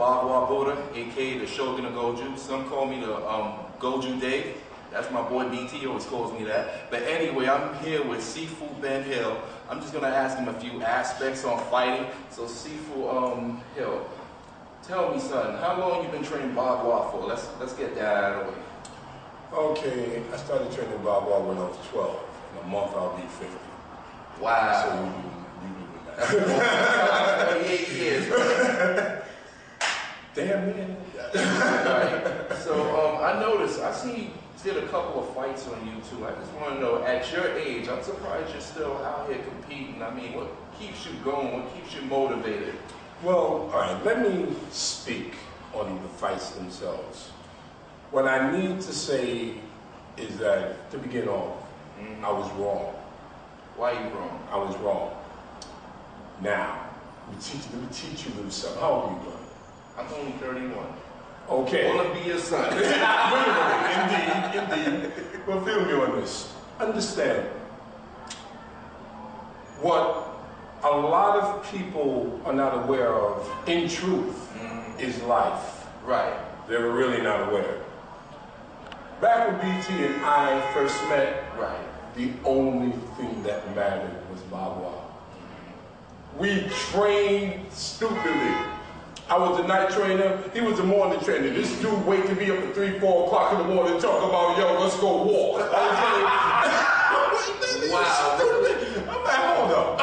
Bagua Buddha, aka the Shogun of Goju. Some call me the Goju Dave. That's my boy BT, he always calls me that. But anyway, I'm here with Sifu Ben Hill. I'm just gonna ask him a few aspects on fighting. So Sifu Hill, tell me, son, how long you been training Bagua for? Let's get that out of the way. Okay, I started training Bagua when I was 12. In a month I'll be 50. Wow. So you do that. 28 years. Damn, man. Right. So I noticed, I see you did a couple of fights on YouTube. I just want to know, at your age, I'm surprised you're still out here competing. I mean, what keeps you going? What keeps you motivated? Well, all right, let me speak on the fights themselves. What I need to say is that, to begin off, I was wrong. Why are you wrong? I was wrong. Now, let me teach you a little something. How old are you, brother? I'm only 31. Okay. I want to be your son. Indeed. But feel me on this. Understand, what a lot of people are not aware of, in truth, is life. Right. They're really not aware. Back when BT and I first met, right, the only thing that mattered was Bagua. We trained stupidly. I was the night trainer, he was the morning trainer. This dude waking me up at 3, 4 o'clock in the morning talking about, yo, let's go walk. Wow. I'm like, hold up.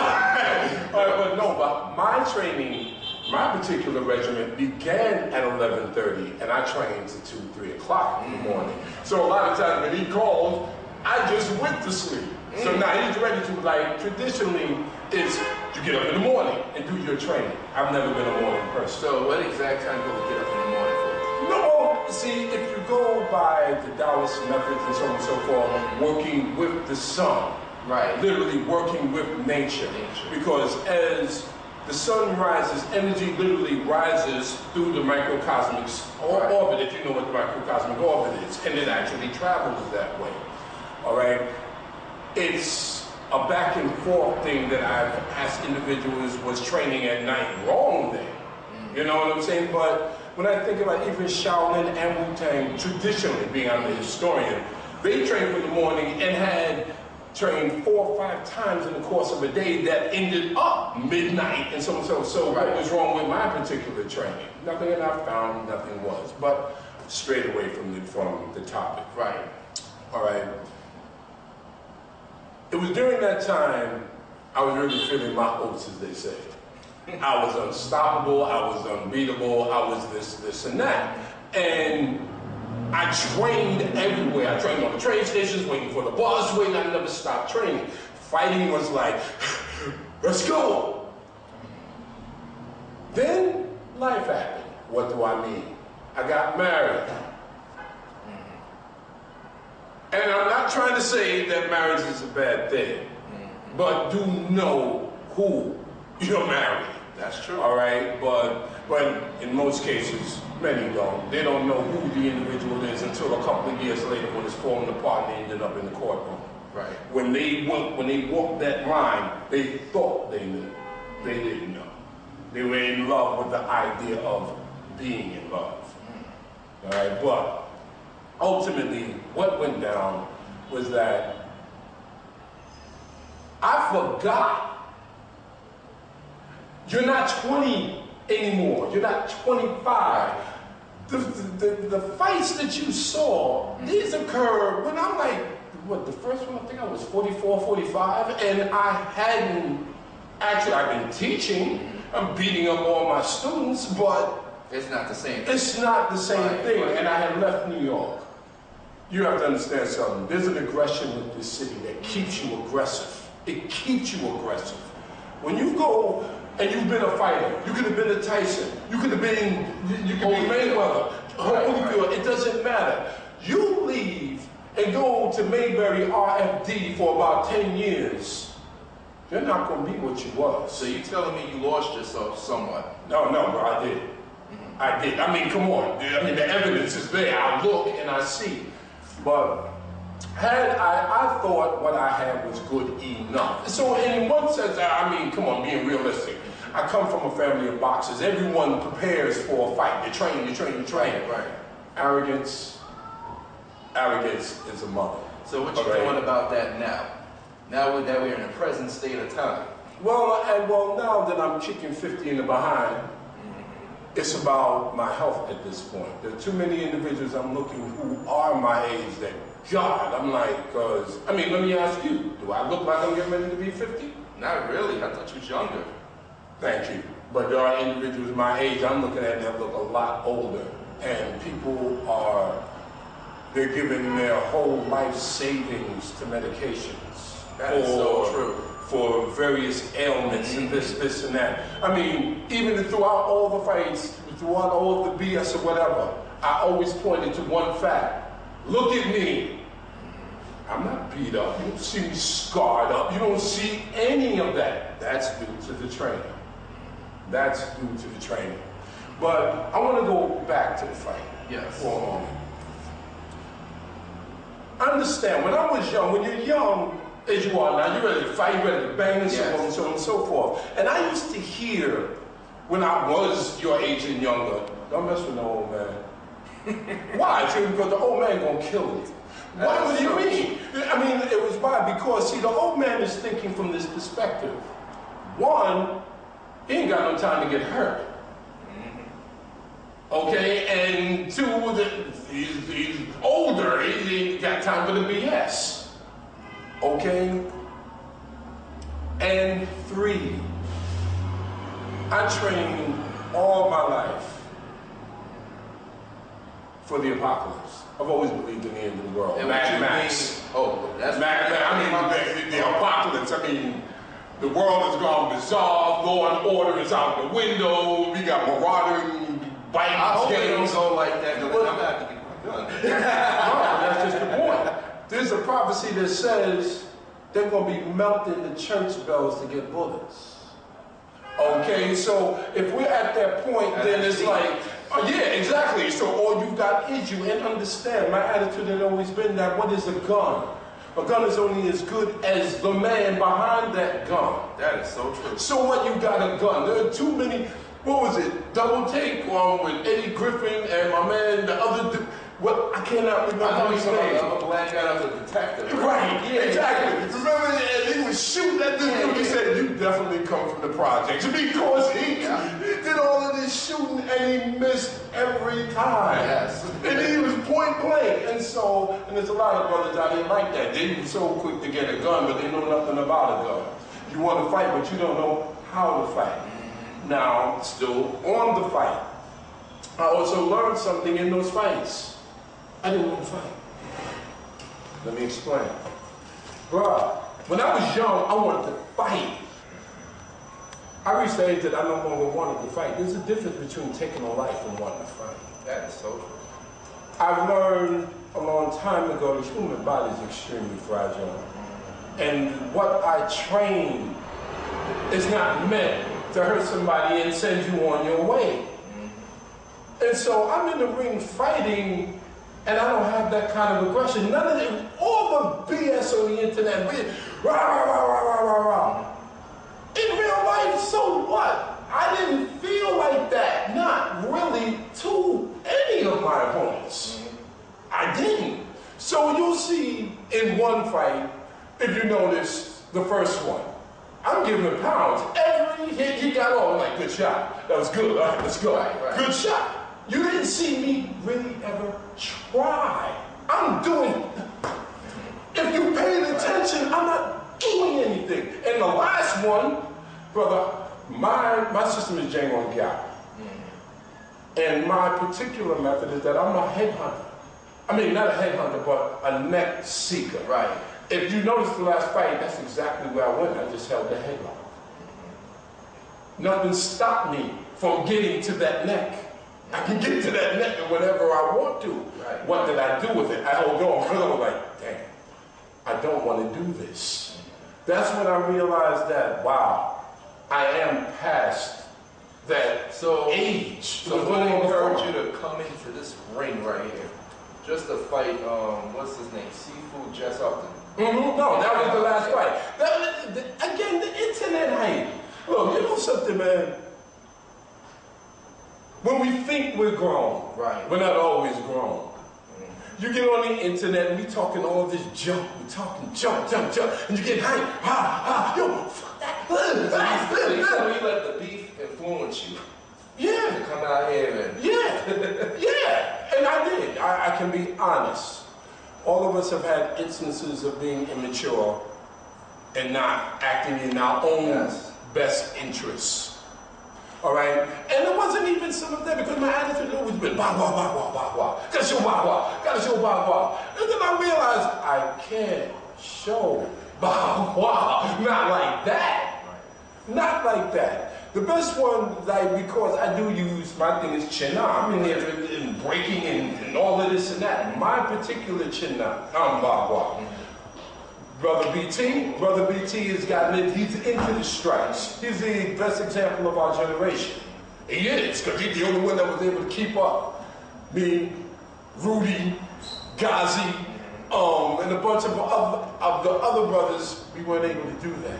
All right, but no, but my training, my particular regiment began at 11:30 and I trained to 2, 3 o'clock in the morning. So a lot of times when he called, I just went to sleep. So now he's ready to, like, traditionally, it's you get up in the morning and do your training. I've never been a morning person. So what exact time do you get up in the morning for? No, see, if you go by the Taoist methods and so on and so forth, working with the sun, right, literally working with nature. Because as the sun rises, energy literally rises through the microcosmic orbit, if you know what the microcosmic orbit is, and it actually travels that way. All right? It's a back and forth thing that I've asked individuals, was training at night wrong then? You know what I'm saying? But when I think about even Shaolin and Wu-Tang, traditionally, being I'm a historian, they trained for the morning and had trained 4 or 5 times in the course of a day that ended up midnight and so on and so. So what was wrong with my particular training? Nothing that I found, nothing was. But straight away from the topic. Right. All right. It was during that time I was really feeling my oats, as they say. I was unstoppable, I was unbeatable, I was this and that. And I trained everywhere. I trained on the train stations, waiting for the bus, I never stopped training. Fighting was like, let's go. Then life happened. What do I mean? I got married. And I'm not trying to say that marriage is a bad thing, but do know who you're marrying. That's true. All right, but in most cases, many don't. They don't know who the individual is until a couple of years later when it's falling apart and they ended up in the courtroom. Right. When they walked that line, they thought they knew. They didn't know. They were in love with the idea of being in love. All right, but ultimately, what went down was that I forgot. You're not 20 anymore. You're not 25. The fights that you saw, these occurred when I'm like, what, the first one, I think I was 44, 45, and I hadn't, actually, I've been teaching. I'm beating up all my students, but it's not the same thing. It's not the same thing, and I had left New York. You have to understand something. There's an aggression with this city that keeps you aggressive. It keeps you aggressive. When you go and you've been a fighter, you could have been a Tyson, you could be Mayweather, Holyfield, it doesn't matter. You leave and go to Mayberry RFD for about 10 years, you're not going to be what you was. So you're telling me you lost yourself somewhat? No, bro, I did. I did. I mean, come on. I mean, the evidence is there. I look and I see. But I thought what I had was good enough. So in one sense, I mean, come on, being realistic, I come from a family of boxers. Everyone prepares for a fight. You train, you train, you train. Right. Arrogance is a mother. So what you doing about that now? Now that we're in the present state of time. Well, now that I'm kicking 50 in the behind, it's about my health at this point. There are too many individuals I'm looking who are my age that, God, I'm like, let me ask you, do I look like I'm getting ready to be 50? Not really, I thought you was younger. Thank you. But there are individuals my age I'm looking at that look a lot older. And people they're giving their whole life savings to medications. That is so true. For various ailments and this and that. I mean, even throughout all the fights, throughout all of the BS or whatever, I always pointed to one fact. Look at me. I'm not beat up. You don't see me scarred up. You don't see any of that. That's due to the training. That's due to the training. But I want to go back to the fight. Yes. For a moment. Understand, when I was young, when you're young, as you are now, you're ready to fight, you're ready to bang, and so on and so on and so forth. And I used to hear, when I was your age and younger, don't mess with no old man. Why? Because the old man gonna kill you. Why? What do you mean? I mean, it was why? Because, see, the old man is thinking from this perspective. One, he ain't got no time to get hurt. Okay, and two, he's older, he ain't got time for the BS. Okay? And three, I trained all my life for the apocalypse. I've always believed in the end of the world. And Mad Max. That's Mad Max. I mean, the apocalypse. I mean, the world has gone bizarre. Law and order is out the window. We got marauding bikes. I hope they don't go like that. I'm gonna have to get my gun. No, that's just the point. There's a prophecy that says they're going to be melting the church bells to get bullets. Okay, so if we're at that point, then it's like, yeah, exactly. So all you've got is you. And understand, my attitude had always been that what is a gun? A gun is only as good as the man behind that gun. That is so true. So what, you got a gun? There are too many, what was it? Double Take with Eddie Griffin and my man, the other, what, I cannot remember his name. I'm glad you got a detective. Right, yeah, exactly. Remember, he was shooting at this dude. He said, you definitely come from the projects. Because he did all of this shooting and he missed every time. Yes. And he was point blank. And so, and there's a lot of brothers out here like that. They were so quick to get a gun, but they know nothing about a gun. You want to fight, but you don't know how to fight. Now, still on the fight, I also learned something in those fights. I didn't want to fight. Let me explain. Bruh, when I was young, I wanted to fight. I reached the age that I no longer wanted to fight. There's a difference between taking a life and wanting to fight. That is so true. I've learned a long time ago the human body is extremely fragile. And what I train is not meant to hurt somebody and send you on your way. And so I'm in the ring fighting, and I don't have that kind of aggression. None of it, all the BS on the internet, rah, rah, rah, rah, rah, rah, rah. In real life, so what? I didn't feel like that, not really to any of my opponents. I didn't. So you'll see in one fight, if you notice, the first one, I'm giving him pounds. Every hit he got on, like, good shot. That was good. All right, let's go. Right. Good shot. You didn't see me really ever try. I'm doing, if you paid attention, I'm not doing anything. And the last one, brother, my system is Django and Gap. And my particular method is that I'm a headhunter. I mean, not a headhunter, but a neck seeker. Right. If you notice the last fight, that's exactly where I went. I just held the headlock. Nothing stopped me from getting to that neck. I can get to that neck whenever I want to. Right. What did I do with it? I hold on because I was like, damn, I don't want to do this. That's when I realized that, wow, I am past that age. So what encouraged you to come into this ring right here? Just to fight, what's his name? Sifu just up to. No, that was the last fight. Again, the internet hype. Look, you know something, man? When we think we're grown, Right. we're not always grown. You get on the internet and we talking all this junk. We talking junk, and you get hype. Yo, fuck that. So you let the beef influence you. Yeah. To come out here and... Yeah. And I did. I can be honest. All of us have had instances of being immature and not acting in our own best interests. All right? And it wasn't even some of that because my attitude had always been wah. Gotta show wah. And then I realized I can't show wah. Not like that. Not like that. The best one, because I do use, my thing is chinna. I'm in there and breaking and all of this and that. My particular chinna, I'm wah. Brother BT has gotten it, he's into the strikes. He's the best example of our generation. He is, because he's the only one that was able to keep up. Me, Rudy, Ghazi, and a bunch of the other brothers, we weren't able to do that.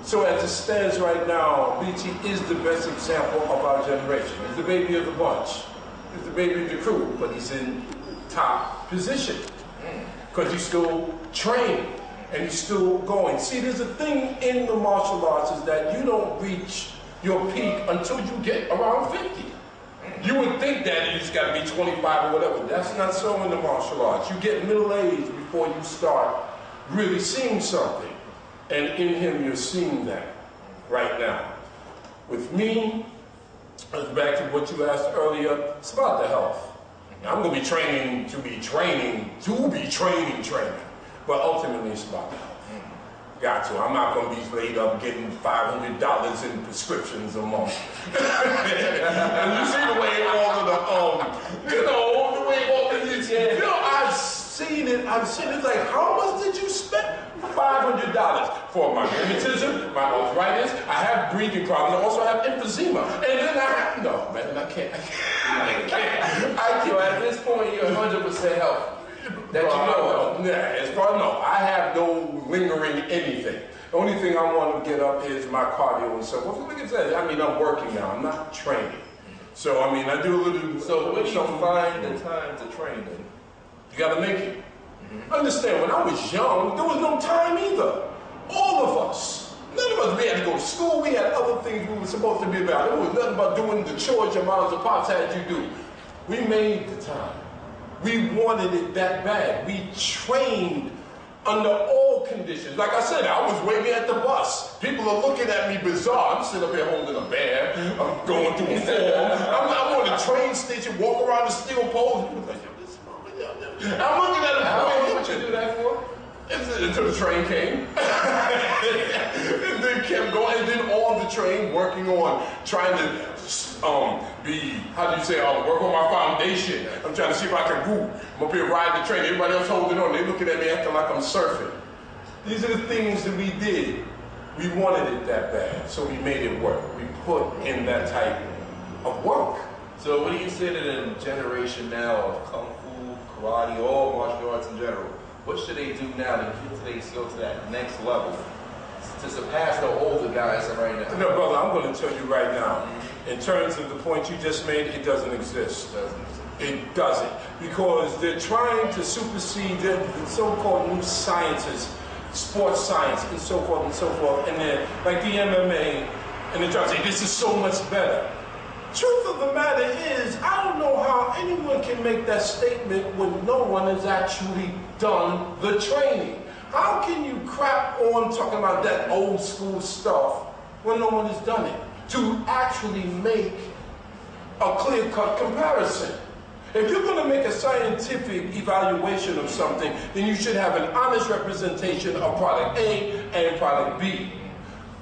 So as it stands right now, BT is the best example of our generation. He's the baby of the bunch. He's the baby of the crew, but he's in top position. Because he's still trained. And he's still going. See, there's a thing in the martial arts is that you don't reach your peak until you get around 50. You would think that you just got to be 25 or whatever. That's not so in the martial arts. You get middle-aged before you start really seeing something. And in him, you're seeing that right now. With me, back to what you asked earlier, it's about the health. I'm going to be training to be training. But ultimately, it's about the health. Got to. I'm not going to be laid up getting $500 in prescriptions a month. And you see the way all of the way all of these, I've seen it like, how much did you spend? $500 for my rheumatism, my arthritis, I have breathing problems, I also have emphysema. And then I can't. So at this point, you're 100% healthy. That you know of. Yeah, I have no lingering anything. The only thing I want to get up is my cardio and so forth. Like I said, I'm working now, I'm not training. So, I do a little... So where do you find the time to train then? You gotta make it. Understand, when I was young, there was no time either. All of us. None of us, we had to go to school, we had other things we were supposed to be about. It was nothing about doing the chores your moms and pops had you do. We made the time. We wanted it that bad. We trained under all conditions. Like I said, I was waiting at the bus. People are looking at me bizarre. I'm sitting up here holding a bear. I'm going through a form. I'm on the train station, walking around the steel poles. I'm looking at them. How long would you do that for? Until the train came. And then kept going. And then on the train, working on trying to work on my foundation. I'm trying to see if I can move. I'm up here riding the train. Everybody else holding on. They're looking at me acting like I'm surfing. These are the things that we did. We wanted it that bad, so we made it work. We put in that type of work. So what do you say to the generation now of Kung Fu, karate, all martial arts in general? What should they do now to get their skills to that next level? To surpass the older guys right now? No, brother, I'm going to tell you right now. In terms of the point you just made, it doesn't exist. It doesn't. Because they're trying to supersede the so-called new sciences, sports science, and so forth and so forth. And they're like the MMA, and they're trying to say, this is so much better. Truth of the matter is, I don't know how anyone can make that statement when no one has actually done the training. How can you crap on talking about that old school stuff when no one has done it? To actually make a clear-cut comparison. If you're going to make a scientific evaluation of something, then you should have an honest representation of product A and product B.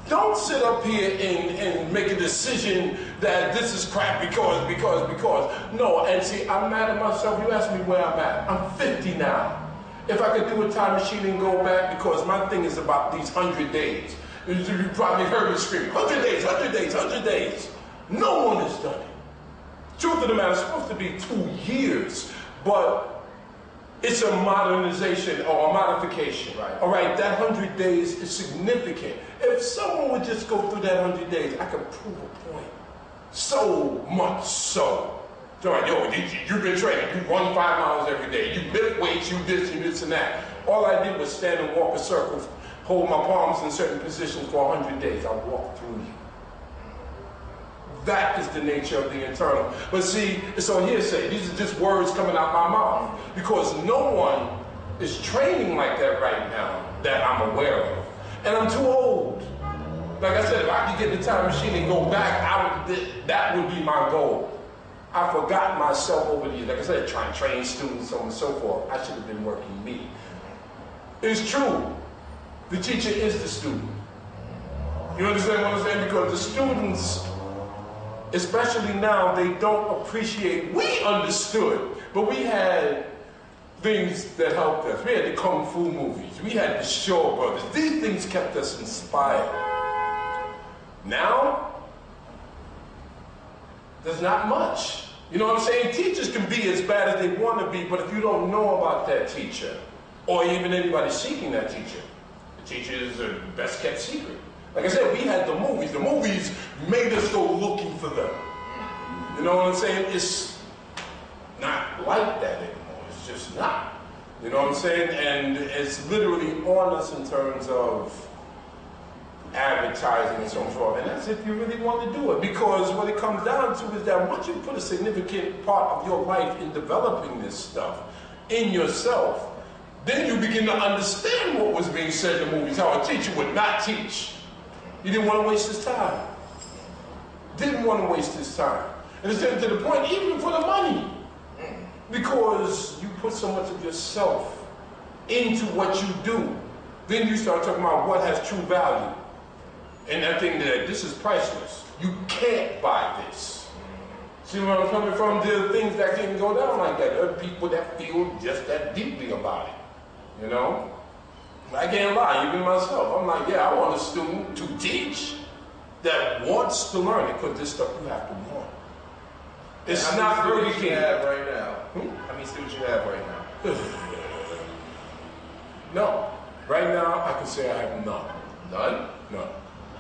Don't sit up here and make a decision that this is crap because. No, and see, I'm mad at myself. You asked me where I'm at. I'm 50 now. If I could do a time machine and go back, because my thing is about these 100 days. You probably heard me scream, 100 days, 100 days, 100 days. No one has done it. Truth of the matter, it's supposed to be 2 years, but It's a modernization or a modification. Right. All right, that 100 days is significant. If someone would just go through that 100 days, I could prove a point. So much so. So, yo, you've been training. You run 5 miles every day. You lift weights, you this and that. All I did was stand and walk a circle, hold my palms in certain positions for 100 days. I walked through you. That is the nature of the internal. But see, it's on hearsay. These are just words coming out my mouth. Because no one is training like that right now that I'm aware of. And I'm too old. Like I said, if I could get the time machine and go back, that would be my goal. I forgot myself over the years. Like I said, trying to train students, so on and so forth. I should have been working me. It's true. The teacher is the student. You understand what I'm saying? Because the students, especially now, they don't appreciate. We understood, but we had things that helped us. We had the Kung Fu movies. We had the Shaw Brothers. These things kept us inspired. Now, there's not much. You know what I'm saying? Teachers can be as bad as they want to be, but if you don't know about that teacher, or even anybody seeking that teacher, the teacher is the best kept secret. Like I said, we had the movies. The movies made us go looking for them. You know what I'm saying? It's not like that anymore. It's just not. You know what I'm saying? And it's literally on us in terms of advertising and so forth. And that's if you really want to do it. Because what it comes down to is that once you put a significant part of your life in developing this stuff in yourself, then you begin to understand what was being said in the movies, how a teacher would not teach. He didn't want to waste his time. Didn't want to waste his time. And it's to the point, even for the money. Because you put so much of yourself into what you do. Then you start talking about what has true value. And I think that this is priceless. You can't buy this. See where I'm coming from? There are things that can go down like that. There are people that feel just that deeply about it. You know? I can't lie, even myself. I'm like, yeah, I want a student to teach that wants to learn it, because this stuff you have to want. It's not Burger King. How many students you have right now? How many students you have right now? No. Right now, I can say I have none. None? None.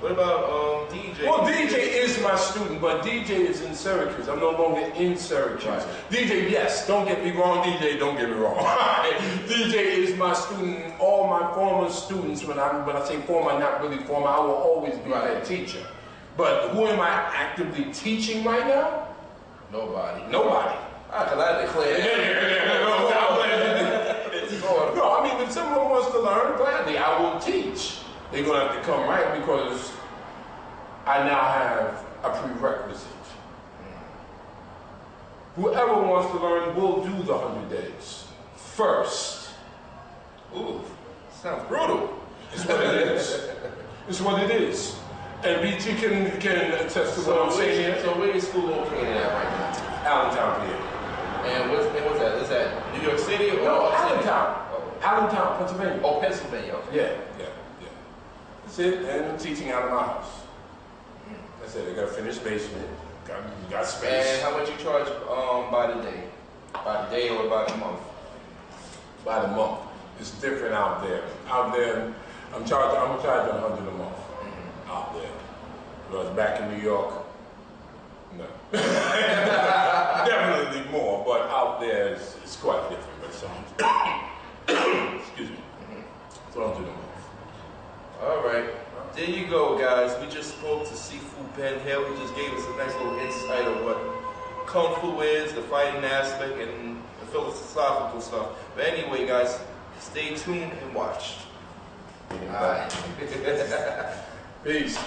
What about DJ? Well, DJ is my student, but DJ is in Syracuse. I'm no longer in Syracuse. Right. DJ, yes, don't get me wrong. DJ, don't get me wrong. DJ is my student. All my former students, when I say former, not really former, I will always be that teacher. But who am I actively teaching right now? Nobody. Nobody. Because I declare. No, I mean, if someone wants to learn, gladly, I will teach. They're going to have to come right, because I now have a prerequisite. Whoever wants to learn will do the 100 days first. Ooh, sounds brutal. It's what it is. It's what it is. And BT can attest to what I'm saying here. So where is school located at right now? Allentown, PA. And what's that? Is that New York City or No, Allentown. Allentown, Pennsylvania. Oh, Pennsylvania. Okay. Yeah. That's it. And I'm teaching out of my house. That's it. I got a finished basement. Got space. And how much you charge by the day? By the day or by the month? By the month. It's different out there. Out there, I'm charging $100 a month. Out there. Whereas back in New York, no. Definitely more, but out there it's quite different. But so, excuse me. So $100 a month. All right. There you go, guys. We just spoke to Sifu Ben Hill. He just gave us a nice little insight of what Kung Fu is, the fighting aspect, and the philosophical stuff. But anyway, guys, stay tuned and watch. Peace.